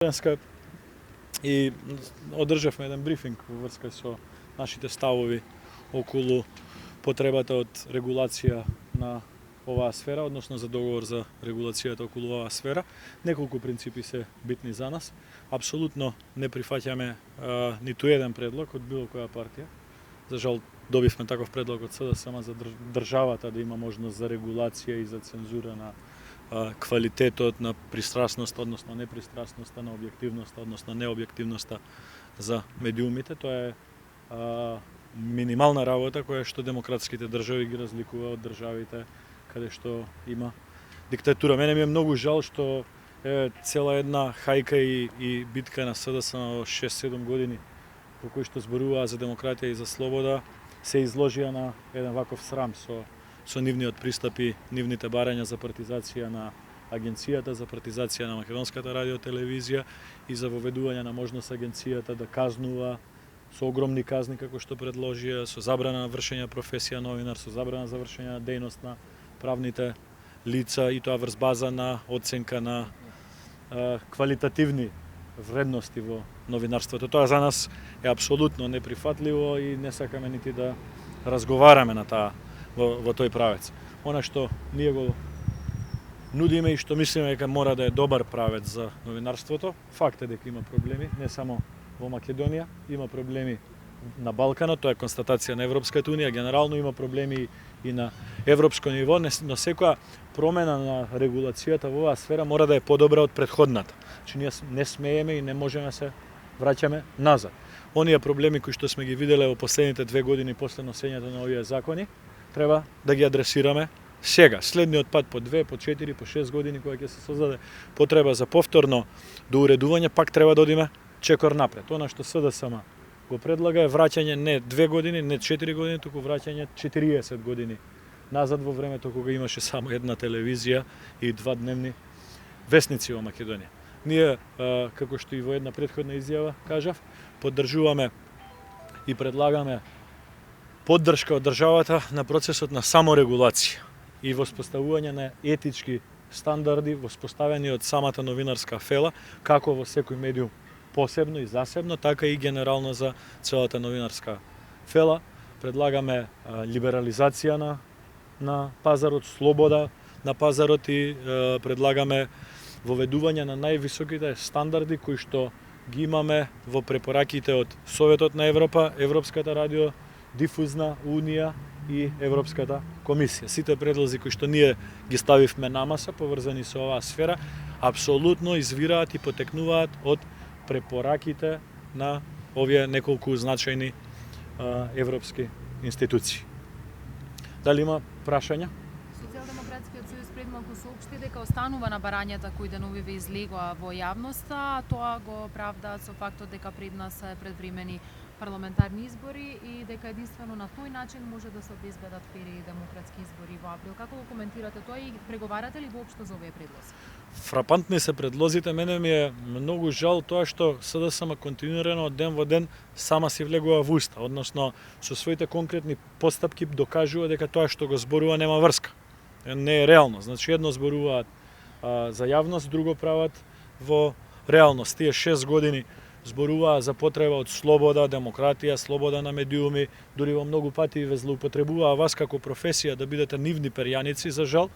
Денеска и одржавме еден брифинг во врска со нашите ставови околу потребата од регулација на оваа сфера, односно за договор за регулацијата околу оваа сфера. Неколку принципи се битни за нас. Апсолутно не прифаќаме ниту еден предлог од било која партија. За жал добивме таков предлог од СДСМ за државата да има можност за регулација и за цензура на квалитетот, на пристрасност, односно непристрасноста, на објективноста, односно необјективноста за медиумите. Тоа е минимална работа која што демократските држави ги разликува од државите каде што има диктатура. Мене ми е многу жал што цела една хајка и битка на СДСМ во 6-7 години по кои што зборуваа за демократија и за слобода се изложија на еден ваков срам со нивниот пристапи, нивните барања за партизација на агенцијата, за партизација на македонската радиотелевизија и за воведување на можност агенцијата да казнува со огромни казни како што предложија, со забрана на вршење професија новинар, со забрана за вршење на дејност на правните лица и тоа врз база на оценка на квалитативни вредности во новинарството. Тоа за нас е апсолутно неприфатливо и не сакаме нити да разговараме на таа во тој правец. Она што ние го нудиме и што мислиме дека мора да е добар правец за новинарството, факт е дека има проблеми, не само во Македонија, има проблеми на Балканот, тоа е констатација на Европската унија, генерално има проблеми и на европско ниво, но секоја промена на регулацијата во оваа сфера мора да е подобра од претходната. Значи ние не смееме и не можеме се враќаме назад. Оние проблеми кои што сме ги виделе во последните 2 години после носењето на овие закони, треба да ги адресираме сега. Следниот пат по 2, по 4, по 6 години кога ќе се создаде потреба за повторно доуредување, пак треба да одиме чекор напред. Она што СДСМ го предлага е враќање не 2 години, не 4 години, туку враќање 40 години назад во времето кога имаше само една телевизија и 2 дневни весници во Македонија. Ние, како што и во една претходна изјава кажав, поддржуваме и предлагаме поддршка од државата на процесот на саморегулација и воспоставување на етички стандарди воспоставени од самата новинарска фела, како во секој медиум посебно и засебно, така и генерално за целата новинарска фела. Предлагаме либерализација на пазарот, слобода на пазарот и предлагаме воведување на највисоките стандарди кои што ги имаме во препораките од Советот на Европа, Европската радиодифузна унија и Европската комисија. Сите предлози кои што ние ги ставивме на маса поврзани со оваа сфера, апсолутно извираат и потекнуваат од препораките на овие неколку значајни европски институции. Дали има прашања? Социјалдемократскиот сојуз пред малку соопшти дека останува на барањата кои деновиве излегоа во јавноста, тоа го правдаат со фактот дека пред нас се предвремени парламентарни избори и дека единствено на тој начин може да се обезбедат фери и демократски избори во април. Како го коментирате тоа и преговарате ли воопшто за овие предлози? Фрапантни се предлозите, мене ми е многу жал тоа што СДСМ континуирано од ден во ден сама си влегува во уста, односно со своите конкретни постапки докажува дека тоа што го зборува нема врска. Не е реално. Значи едно зборуваат за јавност, друго прават во реалност. Тие 6 години зборуваа за потреба од слобода, демократија, слобода на медиуми, дури во многу пати ве злоупотребуваа вас како професија да бидете нивни перјаници, за жал.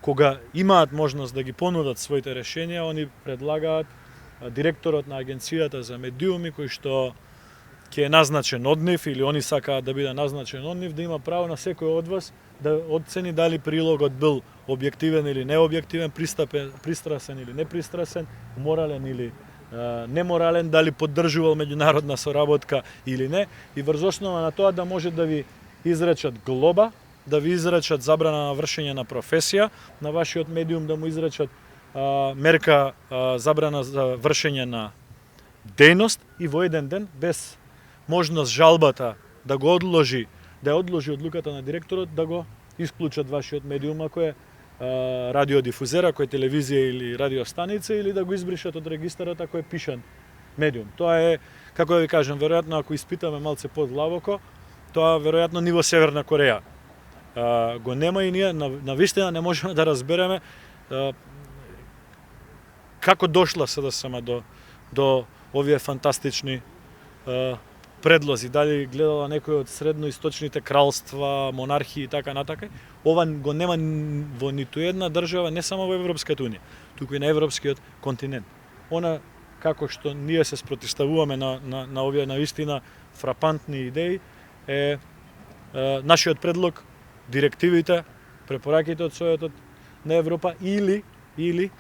Кога имаат можност да ги понудат своите решенија, они предлагаат директорот на агенцијата за медиуми, кој што ќе е назначен од нив или они сакаат да биде назначен од нив, да има право на секој од вас да оцени дали прилогот бил објективен или необјективен, пристрасен или непристрасен, морален или неморален, дали поддржувал меѓународна соработка или не, и врз основа на тоа да може да ви изречат глоба, да ви изречат забрана на вршење на професија, на вашиот медиум да му изречат мерка забрана за вршење на дејност и во еден ден без можност жалбата да го одложи, да ја одложи одлуката на директорот да го исклучат вашиот медиум ако е радиодифузер, ако е телевизија или радиостаница, или да го избришат од регистарот ако е пишан медиум. Тоа е, како да ви кажам, веројатно ако испитаме малце подлабоко, тоа веројатно ниво Северна Кореја. Го нема и ние на вистина не можеме да разбереме како дошла СДСМ до овие фантастични предлози, дали гледала некој од средноисточните кралства, монархии и така натака. Ова го нема во ниту една држава, не само во Европската унија, туку и на европскиот континент. Она како што ние се спротивставуваме на овие навистина фрапантни идеи е нашиот предлог, директивите, препораките од Советот на Европа или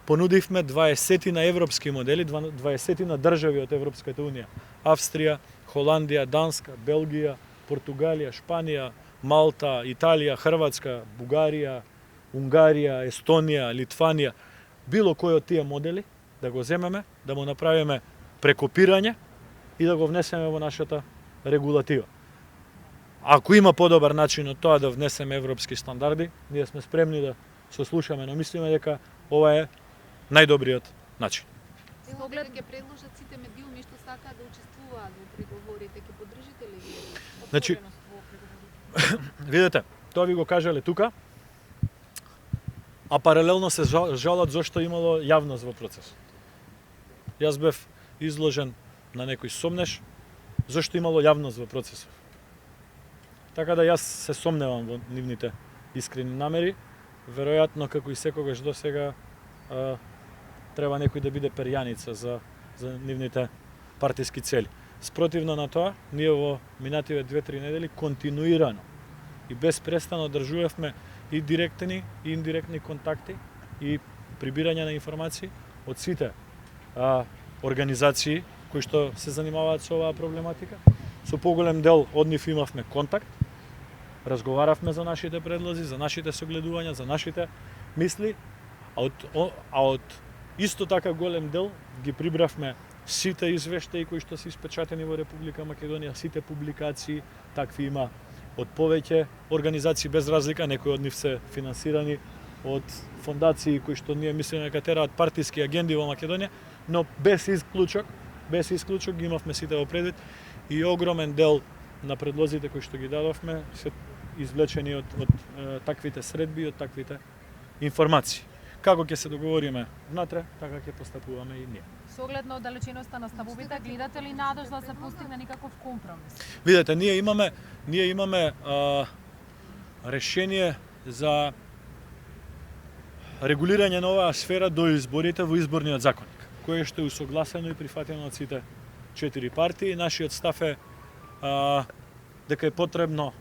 понудивме 20 на европски модели, 20 на држави од Европската унија. Австрија, Холандија, Данска, Белгија, Португалија, Шпанија, Малта, Италија, Хрватска, Бугарија, Унгарија, Естонија, Литванија, било кој од тие модели да го земеме, да му направиме прекопирање и да го внесеме во нашата регулатива. Ако има подобар начин од тоа да внесеме европски стандарди, ние сме спремни да се слушаме, но мислиме дека ова е најдобриот начин. Поглед ќе предложат сите медиуми што сакаат да учествуваат во преговорите, ќе поддржите ли ги? Значи, видете, тоа ви го кажале тука, а паралелно се жалат зашто имало јавност во процесот. Јас бев изложен на некој сомнеш зашто имало јавност во процесот. Така да јас се сомневам во нивните искрени намери. Веројатно, како и секогаш до сега, треба некој да биде перјаница за нивните партиски цели. Спротивно на тоа, ние во минативе 2-3 недели континуирано и безпрестано држувавме и директни и индиректни контакти и прибирање на информации од сите организации кои што се занимаваат со оваа проблематика. Со поголем дел од нив имавме контакт, разговаравме за нашите предлози, за нашите согледувања, за нашите мисли, а од исто така голем дел ги прибравме сите извештаи кои што се испечатени во Република Македонија, сите публикации, такви има од повеќе организации без разлика, некои од нив се финансирани од фондации кои што ние мислиме дека тераат партиски агенди во Македонија, но без исклучок ги имавме сите во предвид и огромен дел на предлозите кои што ги дадовме се извлечени од таквите средби, од таквите информации. Како ќе се договориме внатре, така ќе постапуваме и ние. Со оглед на оддалеченоста на ставовите, гледате ли надеж да се постигне никаков компромис? Видете, ние имаме решение за регулирање на оваа сфера до изборите во изборниот законник, кое што е усогласено и прифатено од сите 4 партии. Нашиот став е дека е потребно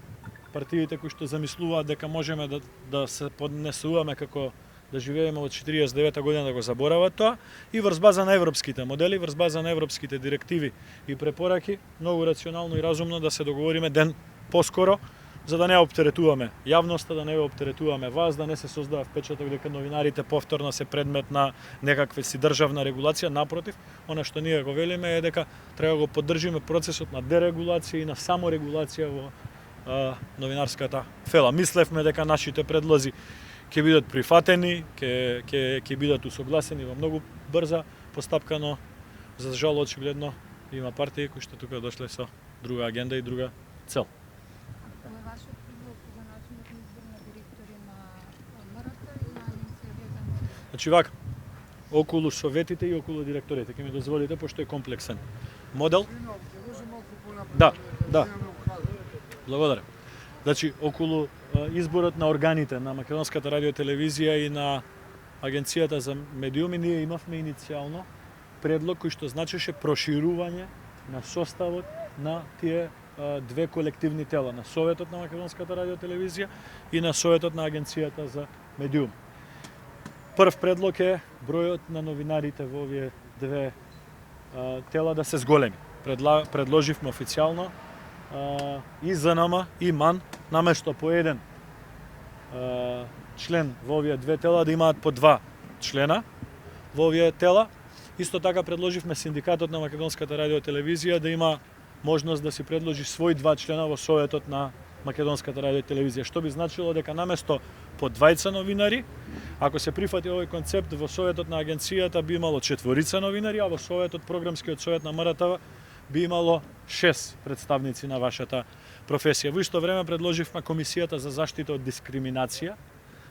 партиите кои што замислуваат дека можеме да се поднесуваме како да живееме од 49 година да го заборават тоа и врз база на европските модели, врз база на европските директиви и препораки, многу рационално и разумно да се договориме ден поскоро, за да не оптеретуваме јавноста, да не оптеретуваме вас, да не се создава впечаток дека новинарите повторно се предмет на некаква си државна регулација. Напротив, она што ние го велиме е дека треба да го поддржиме процесот на дерегулација и на саморегулација во новинарската фела. Мислевме дека нашите предлози ќе бидат прифатени, ќе бидат усогласени во многу брза постапка, но за жал очигледно има партии кои што тука дошле со друга агенда и друга цел. Кој е вашиот предлог за начинот на избор на директори на МРТ и на агенцијата? Значи вака, околу советите и околу директорите, ќе ми дозволите, пошто е комплексен модел. Да. Благодарам. Значи, околу изборот на органите на Македонската радиотелевизија и на Агенцијата за медиуми, ние имавме иницијално предлог кој што значеше проширување на составот на тие две колективни тела, на Советот на Македонската радиотелевизија и на Советот на Агенцијата за медиум. Прв предлог е бројот на новинарите во овие две тела да се зголеми. Предложивме официјално и ЗНМ и МАН наместо по еден член во овие две тела да имаат по 2 члена во овие тела. Исто така предложивме синдикатот на Македонската радиотелевизија да има можност да си предложи свој 2 члена во Советот на Македонската радиотелевизија, што би значило дека наместо по 2 новинари, ако се прифати овој концепт, во Советот на агенцијата би имало 4 новинари, а во Советот, програмскиот совет на МРТВ би имало 6 представници на вашата професија. Во исто време предложивме Комисијата за заштита од дискриминација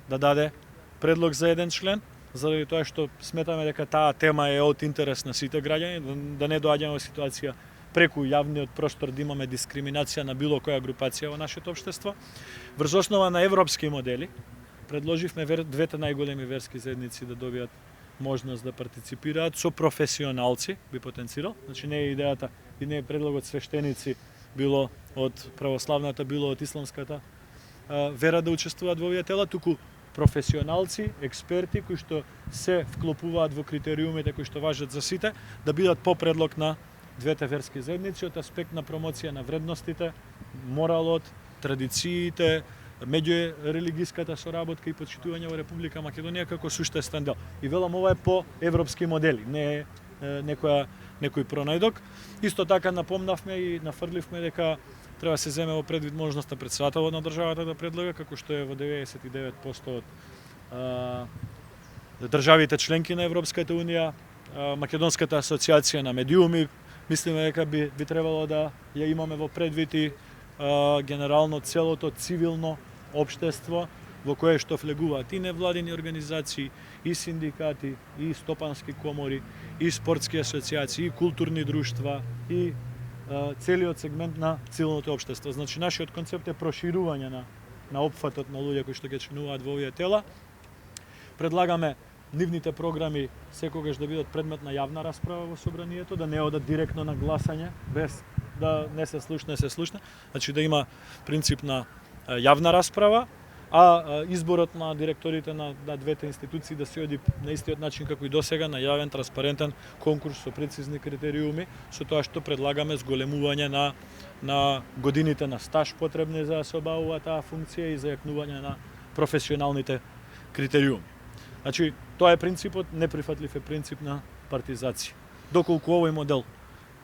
да даде предлог за еден член, заради тоа што сметаме дека таа тема е од интерес на сите граѓани, да не доаѓаме во ситуација преку јавниот простор да имаме дискриминација на било која групација во нашето општество. Врз основа на европски модели, предложивме двете најголеми верски заедници да добијат можност да партиципираат со професионалци, би потенцирал. Значи не е идејата и не е предлогот свештеници, било од православната, било од исламската вера да учествуваат во овие тела, туку професионалци, експерти кои што се вклопуваат во критериумите кои што важат за сите, да бидат по предлог на двете верски заедници од аспект на промоција на вредностите, моралот, традициите, меѓурелигиската соработка и почитување во Република Македонија како суштествен дел. И велам, ова е по европски модели, не е некој пронајдок. Исто така напомнавме и нафрливме дека треба се земе во предвид можноста претседателот на државата да предлага, како што е во 99% од државите членки на Европската унија, Македонската асоциација на медиуми. Мислиме дека би требало да ја имаме во предвид и генерално целото цивилно општество во кое што влегуваат и невладини организации, и синдикати, и стопански комори, и спортски асоциации, и културни друштва, и целиот сегмент на цивилното општество. Значи, нашиот концепт е проширување на опфатот на луѓе кои што ќе членуваат во овие тела. Предлагаме нивните програми секогаш да бидат предмет на јавна расправа во собранието, да не одат директно на гласање, без да не се слушне. Значи да има принцип на јавна расправа, а изборот на директорите на двете институции да се оди на истиот начин како и досега, на јавен, транспарентен конкурс со прецизни критериуми, со тоа што предлагаме зголемување на годините на стаж потребни за да се обавува таа функција и за јакнување на професионалните критериуми. Значи, тоа е принципот, неприфатлив е принцип на партизација. Доколку овој модел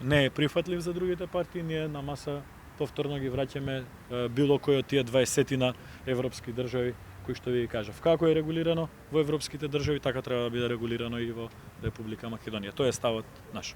не е прифатлив за другите партии, ние на маса повторно ги враќаме било кој од тие 20 европски држави кои што ви кажав. Како е регулирано во европските држави, така треба да биде регулирано и во Република Македонија. Тоа е ставот наш.